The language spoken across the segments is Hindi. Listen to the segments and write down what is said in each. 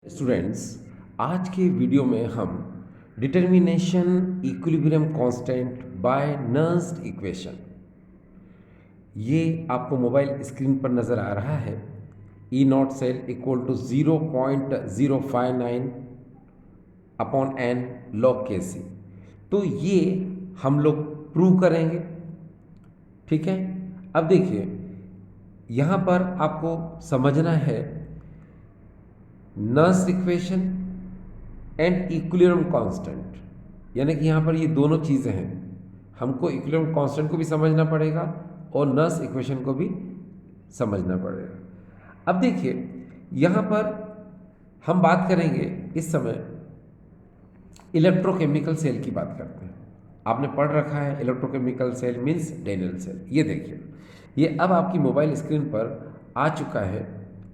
स्टूडेंट्स, आज के वीडियो में हम determination equilibrium constant by Nernst equation, ये आपको मोबाइल स्क्रीन पर नज़र आ रहा है। E naught cell equal to 0.059 upon n log K C. तो ये हम लोग प्रूव करेंगे। ठीक है, अब देखिए यहाँ पर आपको समझना है nursed equation and equilibrium constant, यानी कि यहाँ पर ये दोनों चीज़ें हैं। हमको इक्विलिब्रियम कांस्टेंट को भी समझना पड़ेगा और नर्स इक्वेशन को भी समझना पड़ेगा। अब देखिए यहाँ पर हम बात करेंगे इस समय इलेक्ट्रोकेमिकल सेल की बात करते हैं। आपने पढ़ रखा है electrochemical cell means Daniell cell. ये देखिए, ये अब आपकी मोबाइल स्क्रीन पर आ चुका है।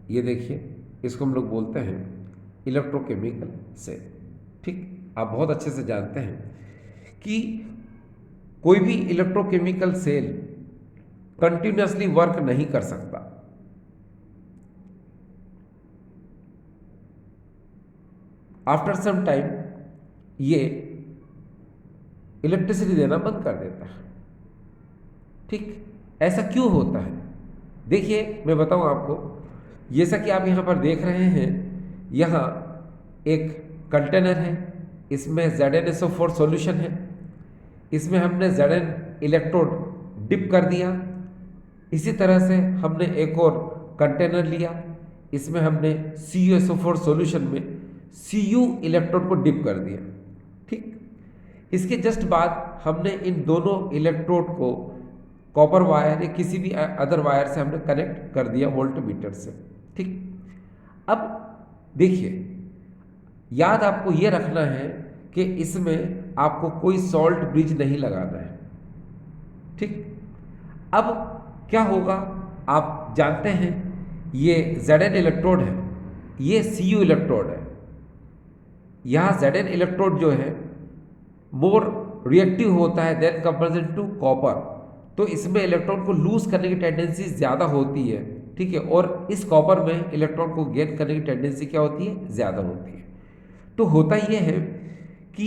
ये देखिए, इसको हम लोग बोलते हैं इलेक्ट्रोकेमिकल सेल। ठीक, आप बहुत अच्छे से जानते हैं कि कोई भी इलेक्ट्रोकेमिकल सेल कंटिन्यूसली वर्क नहीं कर सकता। आफ्टर सम टाइम ये इलेक्ट्रिसिटी देना बंद कर देता है। ठीक, ऐसा क्यों होता है? देखिए मैं बताऊं आपको। जैसा कि आप यहां पर देख रहे हैं, यहां एक कंटेनर है, इसमें ZnSO4 सॉल्यूशन है। इसमें हमने Zn इलेक्ट्रोड डिप कर दिया। इसी तरह से हमने एक और कंटेनर लिया, इसमें हमने CuSO4 सॉल्यूशन में Cu इलेक्ट्रोड को डिप कर दिया। ठीक, इसके जस्ट बाद हमने इन दोनों इलेक्ट्रोड को कॉपर वायर या किसी भी अदर वायर से हमने कनेक्ट कर दिया वोल्टमीटर से। ठीक, अब देखिए, याद आपको यह रखना है कि इसमें आपको कोई सॉल्ट ब्रिज नहीं लगाना है। ठीक, अब क्या होगा आप जानते हैं, ये Zn इलेक्ट्रोड है, ये Cu इलेक्ट्रोड है। यहाँ Zn इलेक्ट्रोड जो है मोर रिएक्टिव होता है देन कंपेरिजन टू कॉपर, तो इसमें इलेक्ट्रॉन को लूज करने की टेंडेंसी ज़्यादा होती है। ठीक है, और इस कॉपर में इलेक्ट्रॉन को गेन करने की टेंडेंसी क्या होती है? ज़्यादा होती है। तो होता यह है कि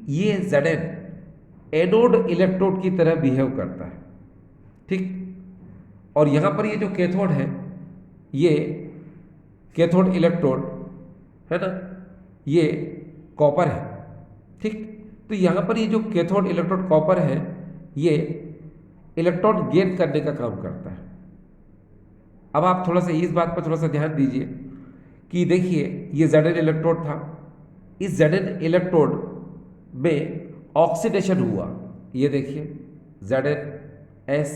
ये Zn एनोड इलेक्ट्रोड की तरह बिहेव करता है। ठीक, और यहाँ पर ये जो कैथोड है, ये कैथोड इलेक्ट्रोड है ना, ये कॉपर है। ठीक, तो यहाँ पर ये जो कैथोड इलेक्ट्रोड कॉपर है, ये इलेक्ट्रॉन गेन करने का काम करता है। अब आप थोड़ा सा इस बात पर थोड़ा सा ध्यान दीजिए कि देखिए, ये Zn इलेक्ट्रोड था, इस Zn इलेक्ट्रोड में ऑक्सीडेशन हुआ। ये देखिए Zns,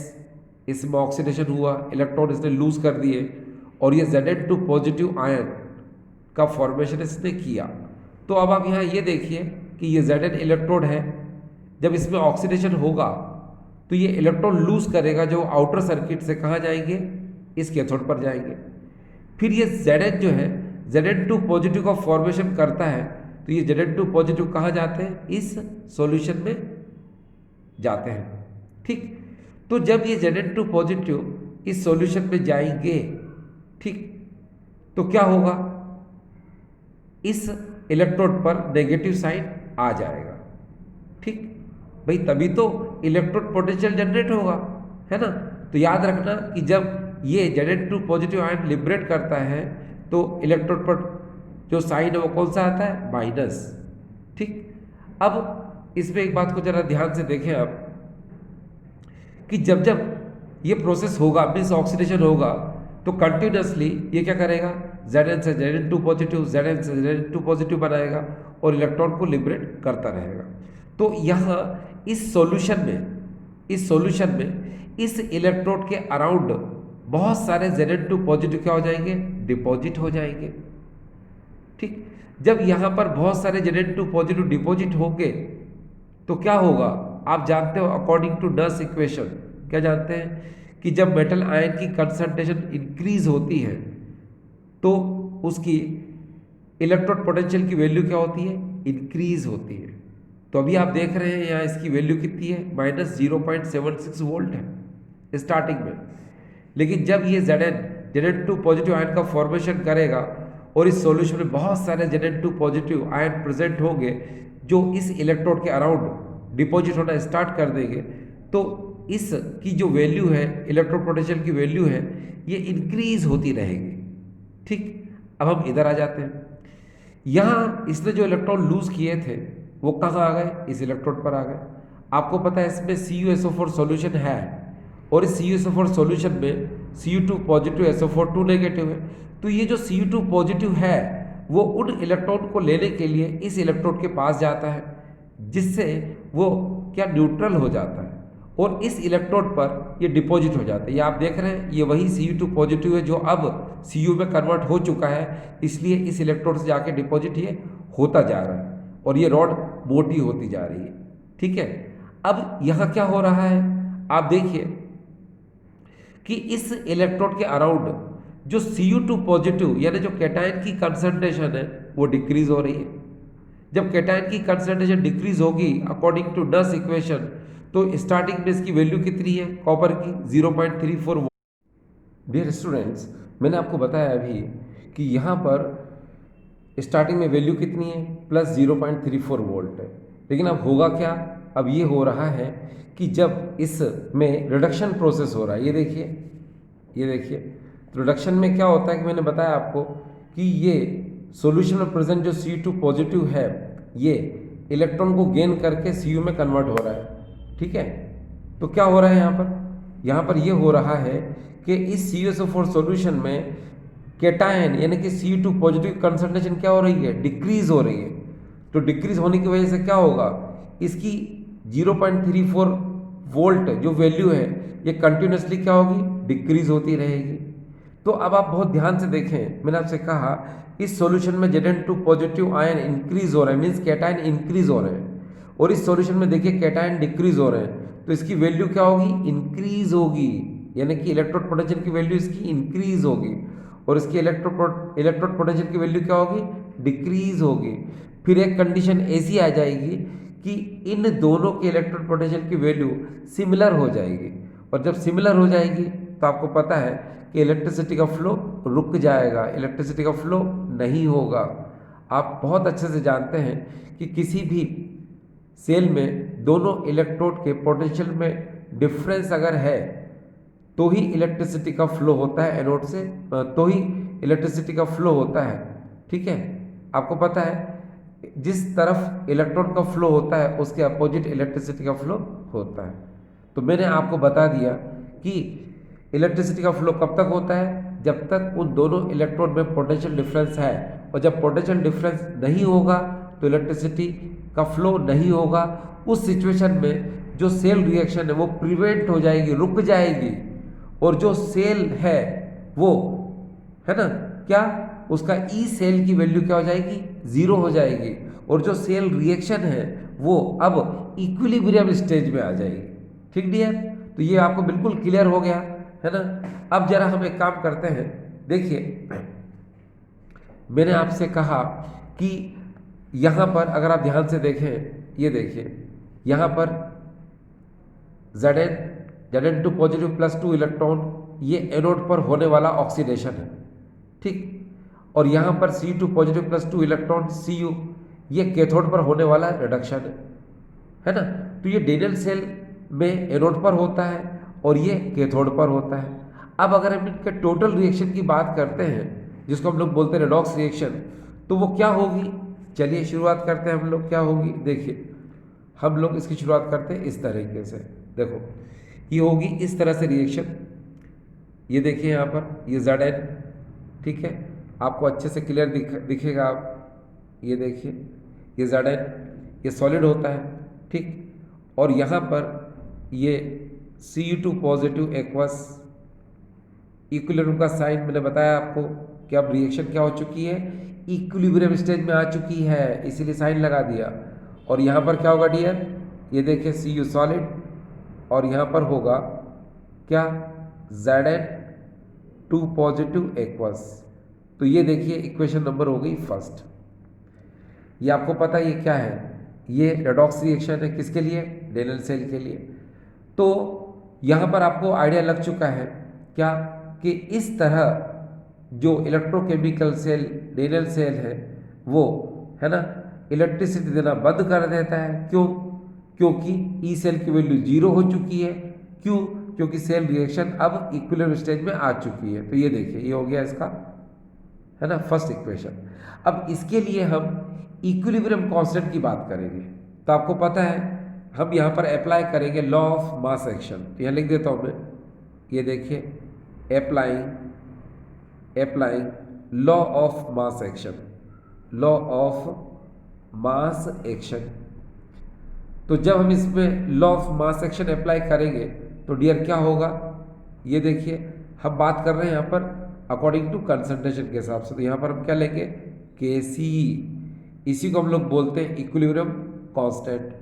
इसमें ऑक्सीडेशन हुआ, इलेक्ट्रॉन इसने लूज कर दिए और ये Zn2 पॉजिटिव आयन का फॉर्मेशन इसने किया। तो अब आप यहाँ ये देखिए कि ये Zn इलेक्ट्रोड है, जब इसमें ऑक्सीडेशन होगा तो ये इलेक्ट्रॉन लूज करेगा, जो आउटर सर्किट से कहाँ जाएंगे? इस कैथोड पर जाएंगे। फिर ये Zn जो है Zn2 पॉजिटिव का फॉर्मेशन करता है, तो ये Zn2 पॉजिटिव कहाँ जाते हैं? इस सॉल्यूशन में जाते हैं। ठीक, तो जब ये Zn2 पॉजिटिव इस सॉल्यूशन में जाएंगे, ठीक, तो क्या होगा? इस इलेक्ट्रोड पर नेगेटिव साइन आ जाएगा। ठीक भाई, तभी तो इलेक्ट्रोड पोटेंशियल जनरेट होगा, है ना। तो याद रखना कि जब ये Zn2 पॉजिटिव आयन लिबरेट करता है तो इलेक्ट्रोड पर जो साइन है वो कौन सा आता है? माइनस। ठीक, अब इसमें एक बात को जरा ध्यान से देखें आप कि जब जब ये प्रोसेस होगा, मीन्स ऑक्सीडेशन होगा, तो कंटिन्यूसली ये क्या करेगा? Zn से Zn2 पॉजिटिव, Zn से Zn2 पॉजिटिव बनाएगा और इलेक्ट्रॉन को लिबरेट करता रहेगा। तो यहाँ इस सॉल्यूशन में इस इलेक्ट्रोड के अराउंड बहुत सारे Zn2 पॉजिटिव क्या हो जाएंगे? डिपॉजिट हो जाएंगे। ठीक, जब यहाँ पर बहुत सारे Zn2 पॉजिटिव डिपॉजिट होंगे तो क्या होगा? आप जानते हो अकॉर्डिंग टू नर्स इक्वेशन, क्या जानते हैं कि जब मेटल आयन की कंसंट्रेशन इंक्रीज होती है तो उसकी इलेक्ट्रोड पोटेंशियल की वैल्यू क्या होती है? इंक्रीज होती है। तो अभी आप देख रहे हैं यहाँ इसकी वैल्यू कितनी है? -0.76 वोल्ट है स्टार्टिंग में। लेकिन जब ये Zn Zn2 पॉजिटिव आयन का फॉर्मेशन करेगा और इस सॉल्यूशन में बहुत सारे Zn2 पॉजिटिव आयन प्रेजेंट होंगे जो इस इलेक्ट्रोड के अराउंड डिपॉजिट होना स्टार्ट कर देंगे, तो इस की जो वैल्यू है, इलेक्ट्रोड पोटेंशियल की वैल्यू है, ये इंक्रीज होती रहेगी। ठीक, अब हम इधर आ जाते हैं। यहाँ इसने जो इलेक्ट्रॉन लूज किए थे वो कहाँ आ गए? इस इलेक्ट्रोड पर आ गए। आपको पता है इसमें CuSO4 सॉल्यूशन है, और इस CuSO4 सॉल्यूशन में Cu2 पॉजिटिव, SO4 2 नेगेटिव है। तो ये जो Cu2 पॉजिटिव है वो उन इलेक्ट्रॉन को लेने के लिए इस इलेक्ट्रोड के पास जाता है, जिससे वो क्या न्यूट्रल हो जाता है और इस इलेक्ट्रोड पर ये डिपॉजिट हो जाता है। ये आप देख रहे हैं, ये वही Cu2 पॉजिटिव है जो अब Cu में कन्वर्ट हो चुका है, इसलिए इस इलेक्ट्रोड से जाके डिपॉजिट ये होता जा रहा है और ये रॉड मोटी होती जा रही है। ठीक है, अब यहाँ क्या हो रहा है, आप देखिए कि इस इलेक्ट्रोड के अराउंड जो Cu2 पॉजिटिव यानी जो कैटायन की कंसंट्रेशन है वो डिक्रीज हो रही है। जब कैटायन की कंसंट्रेशन डिक्रीज होगी अकॉर्डिंग टू नस इक्वेशन, तो स्टार्टिंग में इसकी वैल्यू कितनी है कॉपर की? 0.34। डियर स्टूडेंट्स, मैंने आपको बताया अभी कि यहाँ पर स्टार्टिंग में वैल्यू कितनी है? प्लस 0.34 वोल्ट है। लेकिन अब होगा क्या? अब ये हो रहा है कि जब इसमें रिडक्शन प्रोसेस हो रहा है, ये देखिए, ये देखिए, तो रिडक्शन में क्या होता है कि मैंने बताया आपको कि ये सॉल्यूशन में प्रेजेंट जो Cu2 पॉजिटिव है ये इलेक्ट्रॉन को गेन करके Cu में कन्वर्ट हो रहा है। ठीक है, तो क्या हो रहा है यहाँ पर? यहाँ पर ये हो रहा है कि इस CuSO4 सॉल्यूशन में कैटायन यानी कि Cu2 पॉजिटिव कंसंट्रेशन क्या हो रही है? डिक्रीज हो रही है। तो डिक्रीज होने की वजह से क्या होगा? इसकी 0.34 वोल्ट जो वैल्यू है ये कंटिन्यूसली क्या होगी? डिक्रीज होती रहेगी। तो अब आप बहुत ध्यान से देखें, मैंने आपसे कहा इस सॉल्यूशन में Zn2 पॉजिटिव आयन इंक्रीज हो रहे हैं, मीन्स कैटायन इंक्रीज हो रहे हैं, और इस सॉल्यूशन में देखिए कैटायन डिक्रीज हो रहे हैं, तो इसकी वैल्यू क्या होगी? इंक्रीज होगी, यानी कि इलेक्ट्रोड पोटेंशियल की वैल्यू इसकी इंक्रीज होगी, और इसकी इलेक्ट्रोड पोटेंशियल की वैल्यू क्या होगी? डिक्रीज होगी। फिर एक कंडीशन ऐसी आ जाएगी कि इन दोनों के इलेक्ट्रोड पोटेंशियल की वैल्यू सिमिलर हो जाएगी, और जब सिमिलर हो जाएगी तो आपको पता है कि इलेक्ट्रिसिटी का फ्लो रुक जाएगा, इलेक्ट्रिसिटी का फ्लो नहीं होगा। आप बहुत अच्छे से जानते हैं कि किसी भी सेल में दोनों इलेक्ट्रोड के पोटेंशियल में डिफरेंस अगर है तो ही इलेक्ट्रिसिटी का फ्लो होता है एनोड से, तो ही इलेक्ट्रिसिटी का फ्लो होता है। ठीक है, आपको पता है जिस तरफ इलेक्ट्रॉन का फ्लो होता है उसके अपोजिट इलेक्ट्रिसिटी का फ्लो होता है। तो मैंने आपको बता दिया कि इलेक्ट्रिसिटी का फ्लो कब तक होता है? जब तक उन दोनों इलेक्ट्रोड में पोटेंशियल डिफरेंस है, और जब पोटेंशियल डिफरेंस नहीं होगा तो इलेक्ट्रिसिटी का फ्लो नहीं होगा। उस सिचुएशन में जो सेल रिएक्शन है वो प्रिवेंट हो जाएगी, रुक जाएगी, और जो सेल है वो है ना क्या, उसका ई सेल की वैल्यू क्या हो जाएगी? 0 हो जाएगी, और जो सेल रिएक्शन है वो अब इक्विलिब्रियम स्टेज में आ जाएगी। ठीक डियर, तो ये आपको बिल्कुल क्लियर हो गया है ना। अब जरा हम एक काम करते हैं, देखिए मैंने आपसे कहा कि यहाँ पर अगर आप ध्यान से देखें, ये देखिए यहाँ पर Zn2 पॉजिटिव प्लस 2 इलेक्ट्रॉन ये एनोड पर होने वाला ऑक्सीडेशन है। ठीक, और यहाँ पर C2 positive plus 2 electron Cu ये कैथोड पर होने वाला रिडक्शन है ना। तो ये डेनियल सेल में एनोड पर होता है और ये कैथोड पर होता है। अब अगर हम इनके टोटल रिएक्शन की बात करते हैं जिसको हम लोग बोलते हैं रेडॉक्स रिएक्शन, तो वो क्या होगी? चलिए शुरुआत करते हैं हम लोग। क्या होगी? देखिए हम लोग इसकी शुरुआत करते हैं इस तरीके से। देखो ये होगी इस तरह से रिएक्शन, ये देखिए यहाँ पर ये Zn, ठीक है, आपको अच्छे से क्लियर दिखेगा। आप ये देखिए ये Zn, ये सॉलिड होता है, ठीक, और यहाँ पर ये Cu2 पॉजिटिव एक्वस, इक्विलिब्रियम का साइन मैंने बताया आपको कि अब रिएक्शन क्या हो चुकी है? इक्विलिब्रियम स्टेज में आ चुकी है, इसीलिए साइन लगा दिया। और यहाँ पर क्या होगा डियर? ये देखिए Cu सॉलिड, और यहाँ पर होगा क्या? Zn2 positive aqueous. तो ये देखिए इक्वेशन नंबर हो गई फर्स्ट। ये आपको पता है ये क्या है? ये रेडॉक्स रिएक्शन है, किसके लिए? डेनियल सेल के लिए। तो यहाँ पर आपको आइडिया लग चुका है क्या कि इस तरह जो इलेक्ट्रोकेमिकल सेल रेनल सेल है वो, है ना, इलेक्ट्रिसिटी देना बंद कर देता है। क्यों? क्योंकि ई सेल की वैल्यू 0 हो चुकी है। क्यों? क्योंकि सेल रिएक्शन अब इक्विलिब्रियम स्टेज में आ चुकी है। तो ये देखिए, ये हो गया इसका, है ना, फर्स्ट इक्वेशन। अब इसके लिए हम इक्विलिब्रियम कांस्टेंट की बात करेंगे। तो आपको पता है हम यहाँ पर अप्लाई करेंगे लॉ ऑफ मास एक्शन। तो यहाँ लिख देता हूँ मैं, ये देखिए, applying law of mass action, law of mass action. तो जब हम इसमें law of mass action apply करेंगे तो डियर क्या होगा, ये देखिए, हम बात कर रहे हैं यहाँ पर अकॉर्डिंग टू कंसंट्रेशन के हिसाब से। तो यहाँ पर हम क्या लेंगे, के सी, इसी को हम लोग बोलते हैं इक्विलिब्रियम कांस्टेंट।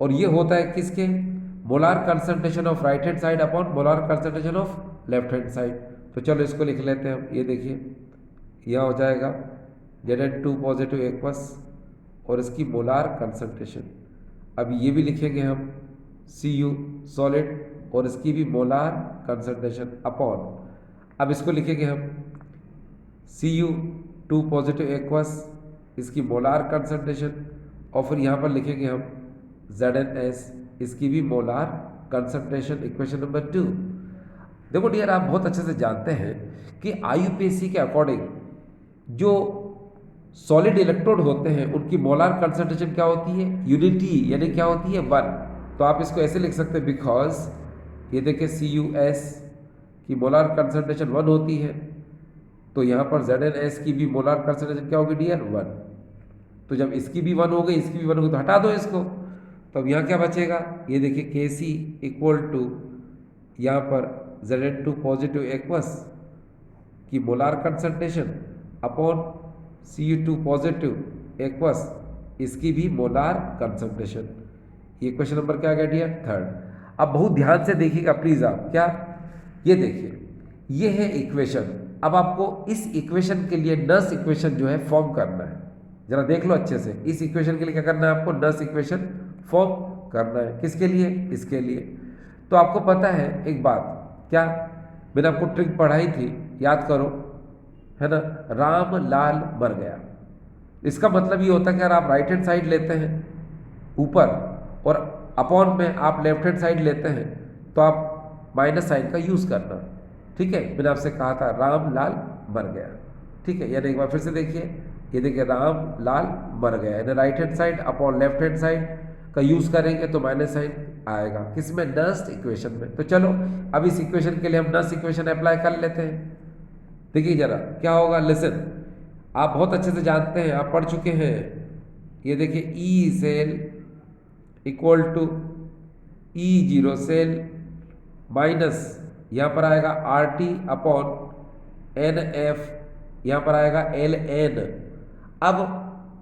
और ये होता है किसके, molar concentration of right hand side upon molar concentration of left hand side. तो चलो इसको लिख लेते हैं हम। ये देखिए, यह हो जाएगा Zn2 पॉजिटिव एक्वस और इसकी मोलार कंसंट्रेशन। अब ये भी लिखेंगे हम Cu सॉलिड और इसकी भी मोलार कंसंट्रेशन अपॉन, अब इसको लिखेंगे हम Cu2 पॉजिटिव एक्वस, इसकी मोलार कंसंट्रेशन, और फिर यहाँ पर लिखेंगे हम Zns, इसकी भी मोलार कंसंट्रेशन, इक्वेशन नंबर 2। देखो डियर, आप बहुत अच्छे से जानते हैं कि आईयूपीएसी के अकॉर्डिंग जो सॉलिड इलेक्ट्रोड होते हैं उनकी मोलार कंसंट्रेशन क्या होती है, यूनिटी, यानी क्या होती है, 1। तो आप इसको ऐसे लिख सकते हैं, बिकॉज ये देखिए Cus की मोलार कंसंट्रेशन 1 होती है, तो यहाँ पर Zns की भी मोलार कंसंट्रेशन क्या होगी डियर, 1। तो जब इसकी भी 1 हो गई, इसकी भी 1 होगी, तो हटा दो इसको। तो अब यहाँ क्या बचेगा, ये देखिए Kc इक्वल टू यहाँ पर Zn2 पॉजिटिव एक्वस की molar concentration upon Cu2 positive aqueous, इसकी भी मोलार कंसंट्रेशन। ये क्वेश्चन नंबर क्या आ गया डियर, 3rd। अब बहुत ध्यान से देखिएगा प्लीज आप, क्या, ये देखिए, ये है इक्वेशन। अब आपको इस इक्वेशन के लिए नस इक्वेशन जो है फॉर्म करना है। जरा देख लो अच्छे से, इस इक्वेशन के लिए क्या करना है आपको, नस इक्वेशन फॉर्म करना है। किसके लिए, इसके लिए। तो आपको पता है एक बात, क्या, मैंने आपको ट्रिक पढ़ाई थी, याद करो, है ना, राम लाल मर गया। इसका मतलब ये होता है कि अगर आप राइट हैंड साइड लेते हैं ऊपर और अपॉन में आप लेफ्ट हैंड साइड लेते हैं तो आप माइनस साइन का यूज करना। ठीक है, मैंने आपसे कहा था राम लाल मर गया। ठीक है, यानी एक बार फिर से देखिए, ये देखिए, राम लाल मर गया, यानी right hand side upon left hand side का यूज करेंगे तो माइनस साइन आएगा। किसमें, नस्ट इक्वेशन में। तो चलो अब इस इक्वेशन के लिए हम नस्ट इक्वेशन अप्लाई कर लेते हैं। देखिए जरा क्या होगा, लिसन, आप बहुत अच्छे से जानते हैं, आप पढ़ चुके हैं। ये देखिए, E cell equal to E0 cell minus यहाँ पर आएगा RT अपॉन NF, यहाँ पर आएगा LN। अब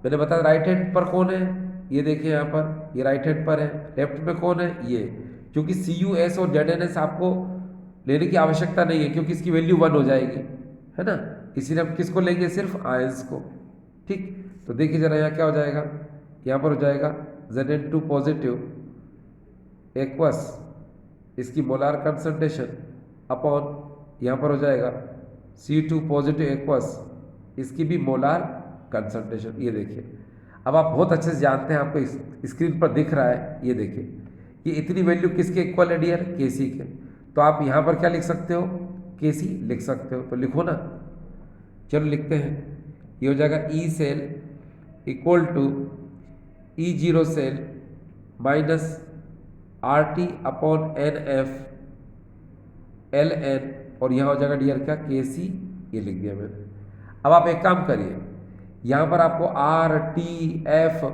मैंने बताया राइट हैंड पर कौन है, ये देखिए यहाँ पर, ये राइट हैंड पर है, लेफ्ट में कौन है, ये। क्योंकि CUS और ZNS आपको लेने की आवश्यकता नहीं है क्योंकि इसकी वैल्यू 1 हो जाएगी, है ना, इसीलिए हम किसको लेंगे, सिर्फ आयंस को। ठीक, तो देखिए जरा यहाँ क्या हो जाएगा, यहाँ पर हो जाएगा Zn2 पॉजिटिव एक्वस, इसकी मोलार कंसंट्रेशन अपॉन यहाँ पर हो जाएगा C2 पॉजिटिव एक्वस, इसकी भी मोलार कंसंट्रेशन। ये देखिए, अब आप बहुत अच्छे से जानते हैं, आपको स्क्रीन पर दिख रहा है, ये देखिए, ये इतनी वैल्यू किसके इक्वल है डियर, Kc के। तो आप यहाँ पर क्या लिख सकते हो, Kc लिख सकते हो। तो लिखो ना, चलो लिखते हैं, ये हो जाएगा E cell equal to E0 cell minus RT upon NF LN, और यहाँ हो जाएगा डियर क्या, Kc, ये लिख दिया मैंने। अब आप एक काम करिए, यहाँ पर आपको RT F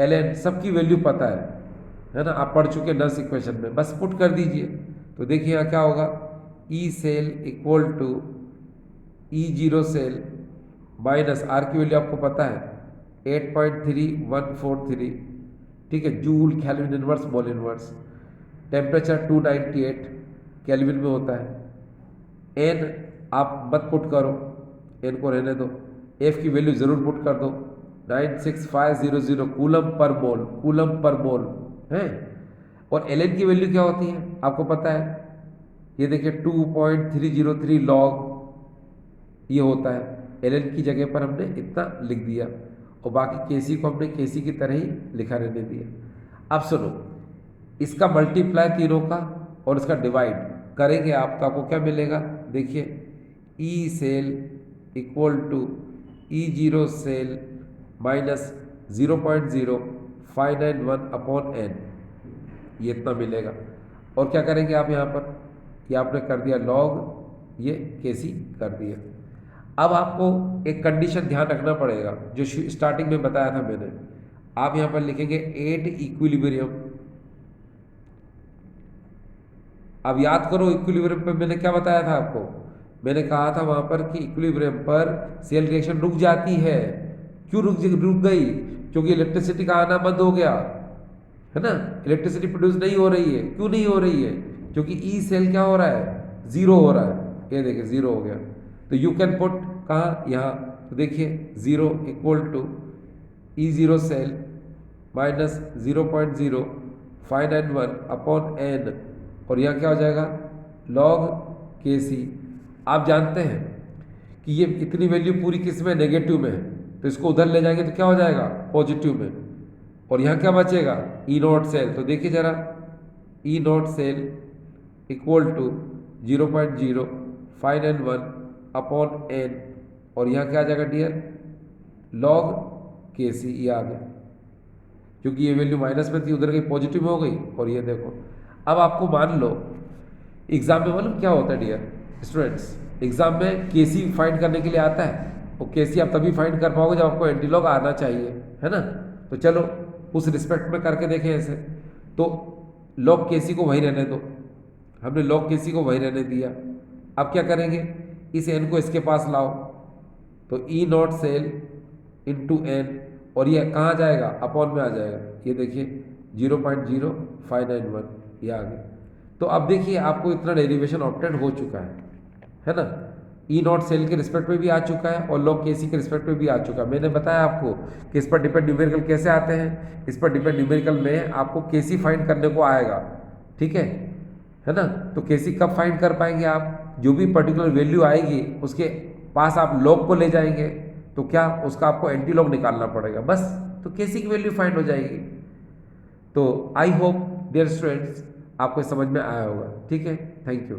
LN सबकी वैल्यू पता है ना, आप पढ़ चुके नस इक्वेशन में, बस पुट कर दीजिए। तो देखिए यहाँ क्या होगा, E cell equal to E0 cell minus R की वैल्यू आपको पता है 8.3143, ठीक है, joule kelvin inverse mole inverse, temperature 298 kelvin में होता है। एन आप मत पुट करो, एन को रहने दो, एफ की वैल्यू जरूर पुट कर दो, 96500 कूलम पर मोल, कूलम पर मोल है। और एल एन की वैल्यू क्या होती है आपको पता है, ये देखिए 2.303 लॉग ये होता है, ln की जगह पर हमने इतना लिख दिया और बाकी केसी को हमने केसी की तरह ही लिखा रहने दिया। अब सुनो, इसका मल्टीप्लाई तीनों का और इसका डिवाइड करेंगे आप तो आपको क्या मिलेगा, देखिए E cell equal to E zero cell minus 0.0591 upon n, ये इतना मिलेगा। और क्या करेंगे आप यहाँ पर, ये आपने कर दिया लॉग, ये केसी कर दिया। अब आपको एक कंडीशन ध्यान रखना पड़ेगा जो स्टार्टिंग में बताया था मैंने, आप यहाँ पर लिखेंगे एट इक्विलिब्रियम। अब याद करो इक्विलिब्रियम पे मैंने क्या बताया था आपको, मैंने कहा था वहां पर कि इक्विलिब्रियम पर सेल रिएक्शन रुक जाती है। क्यों रुक गई, क्योंकि इलेक्ट्रिसिटी का आना बंद हो गया है ना, इलेक्ट्रिसिटी प्रोड्यूस नहीं हो रही है। क्यों नहीं हो रही है, क्योंकि ई सेल क्या हो रहा है, जीरो हो रहा है, ये देखिए जीरो हो गया। तो यू कैन पुट कहाँ, यहाँ, तो देखिए zero equal to E zero cell minus 0.0591 upon n, और यहाँ क्या हो जाएगा लॉग के सी। आप जानते हैं कि ये इतनी वैल्यू पूरी किस में, नेगेटिव में है, तो इसको उधर ले जाएंगे तो क्या हो जाएगा पॉजिटिव में, और यहाँ क्या बचेगा ई नॉट सेल। तो देखिए जरा, E naught cell equal to 0.0591 upon n, और यहाँ क्या आ जाएगा डियर लॉग के सी, ये आ गया, क्योंकि ये वैल्यू माइनस में थी उधर गई पॉजिटिव में हो गई। और ये देखो, अब आपको मान लो एग्जाम में मालूम क्या होता है डियर स्टूडेंट्स, एग्जाम में केसी फाइंड करने के लिए आता है, और केसी आप तभी फाइंड कर पाओगे जब आपको एंटीलॉग आना चाहिए, है ना। तो चलो उस रिस्पेक्ट में करके देखें ऐसे, तो लॉग केसी को वही रहने दो, हमने लॉग केसी को वही रहने दिया। अब क्या करेंगे, इस एन को इसके पास लाओ, तो ई नॉट सेल इंटू एन, और ये कहाँ जाएगा अपॉन में आ जाएगा, ये देखिए 0.0591 ये आ गया। तो अब देखिए आपको इतना डेरिवेशन ऑब्टेन हो चुका है ना, ई नॉट सेल के रिस्पेक्ट में भी आ चुका है और लॉग केसी के रिस्पेक्ट में भी आ चुका है। मैंने बताया आपको कि इस पर डिपेंड न्यूमेरिकल कैसे आते हैं, इस पर डिपेंड न्यूमेरिकल में आपको केसी फाइंड करने को आएगा, ठीक है ना। तो केसी कब फाइंड कर पाएंगे आप, जो भी पर्टिकुलर वैल्यू आएगी उसके पास आप लॉग को ले जाएंगे, तो क्या उसका आपको एंटी लॉग निकालना पड़ेगा बस, तो केसी की वैल्यू फाइंड हो जाएगी। तो आई होप डियर स्टूडेंट्स आपको समझ में आया होगा, ठीक है, थैंक यू।